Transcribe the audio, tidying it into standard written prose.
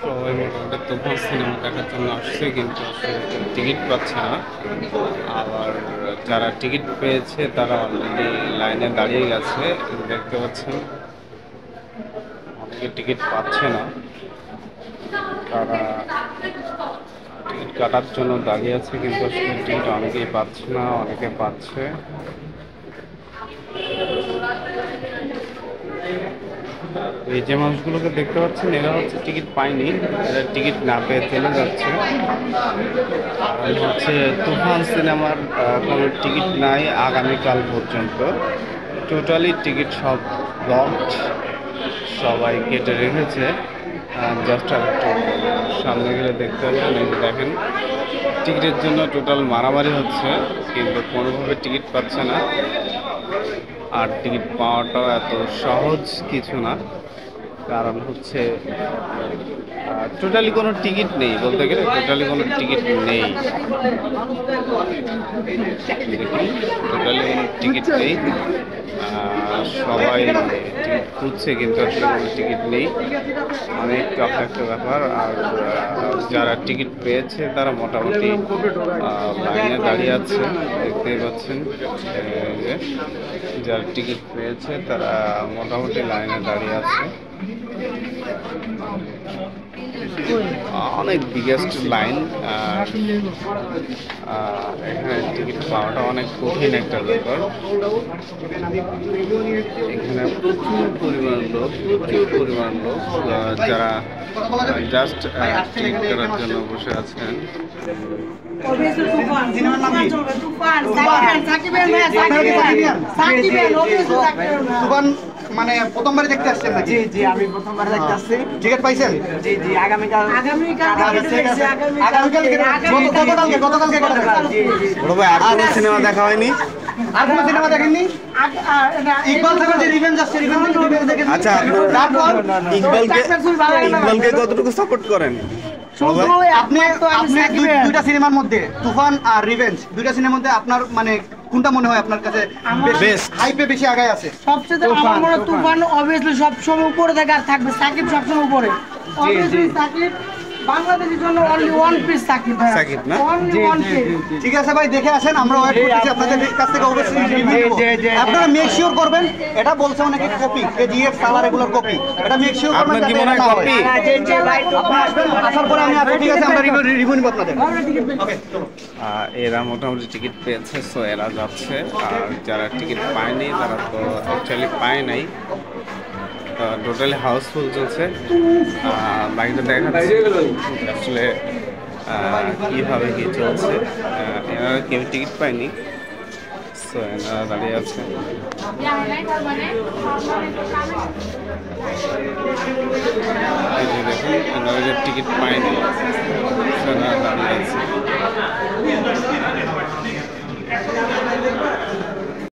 সবাই মোটামুটি তুফান সিনেমা দেখার জন্য আসছে, কিন্তু আসলে টিকিট পাচ্ছে না। আবার যারা টিকিট পেয়েছে তারা অলরেডি লাইনে দাঁড়িয়ে গেছে, দেখতে পাচ্ছেন। অনেকে টিকিট পাচ্ছে না, তারা টিকিট কাটার জন্য দাঁড়িয়ে আছে, কিন্তু আসলে টিকিট অনেকেই পাচ্ছে না, অনেকে পাচ্ছে। এই যে মানুষগুলোকে দেখতে পাচ্ছেন, এরা হচ্ছে টিকিট পায়নি, এরা টিকিট না পেয়ে চলে যাচ্ছে। আর হচ্ছে তুফান সিনেমার কোনো টিকিট নাই আগামীকাল পর্যন্ত। টোটালি টিকিট সব ব্লকড, সবাই কেটে রেখেছে। জাস্ট আর একটু সামনে গেলে দেখতে পাবেন, এই যে দেখেন টিকিটের জন্য টোটাল মারামারি হচ্ছে, কিন্তু কোনোভাবে টিকিট পাচ্ছে না। আর টিকিট পাওয়াটাও এত সহজ কিছু না, কারণ হচ্ছে টোটালি কোনো টিকিট নেই, বলতে গেলে টোটালি কোনো টিকিট নেই। দেখুন টোটালি কোনো টিকিট নেই, সবাই টিকিট খুঁজছে, কিন্তু আসলে কোনো টিকিট নেই। অনেক টাফ একটা ব্যাপার। আর যারা টিকিট পেয়েছে তারা মোটামুটি লাইনে দাঁড়িয়ে আছে, দেখতেই পাচ্ছেন। এই যে যারা টিকিট পেয়েছে তারা মোটামুটি লাইনে দাঁড়িয়ে আছে। অনেক বিগেস্ট লাইন। আর এখানে টিকিট পাওয়াটা অনেক কঠিন একটা ব্যাপার। এখানে প্রচুর পরিমাণ লোক যারা জাস্ট টিকিট করার জন্য বসে আছেন। তুফান মানে প্রথমবারে দেখতে আসছেন নাকি? জি জি, আমি প্রথমবার দেখতে আসছি। টিকিট পাইছেন? জি জি, আগামীকাল গতকালকে বড় ভাই আর কোনো সিনেমা দেখা হয়নি? আর কোনো সিনেমা দেখেননি? ইকবাল খানের যে রিভেঞ্জ আসছে, রিভেঞ্জ দেখেন। আচ্ছা, তারপর ইকবালকে কতটুকু সাপোর্ট করেন? আপনি দুইটা সিনেমার মধ্যে তুফান আর রিভেঞ্জ, দুইটা সিনেমার মধ্যে আপনার মানে কোনটা মনে হয় আপনার কাছে বেস্ট হাইপে বেশি আগায় আছে? সবচেয়ে আমার মনে হয় তুফান অবভিয়াসলি সবসময় উপরে থাকে আর থাকবে। সাকিব সবসময় উপরে, অবভিয়াসলি সাকিব বাংলাদেশের জন্য অনলি ওয়ান পিস সাকিব ভাই, সাকিব না? Only one piece. ঠিক আছে ভাই, দেখে আসেন, আমরা ওয়েট করতেছি আপনাদের কাছ থেকে অবশ্যই রিভিউ দেব। আপনারা মেক শিওর করবেন, এটা বলছে অনেকে কপি, কেজিএফ সালা রেগুলার কপি, এটা মেক শিওর করবেন। আপনার কি মনে হয় কপি? আপনি আসবেন, আসার পরে আমি আসবো, ঠিক আছে? আমরা রিভিউ নিব আপনাদের। ওকে, এরা মোটামুটি টিকিট পেয়েছে, সো এরা যাচ্ছে। আর যারা টিকিট পায়নি তারা তো অ্যাকচুয়ালি পায় নাই। টোটালি হাউসফুল চলছে। বাকিটা দেখাচ্ছি আসলে কীভাবে কী চলছে। এনারা কেউ টিকিট পায়নি, সো এনারা দাঁড়িয়ে আছে। এই যে দেখুন, এনারা যে টিকিট পায়নি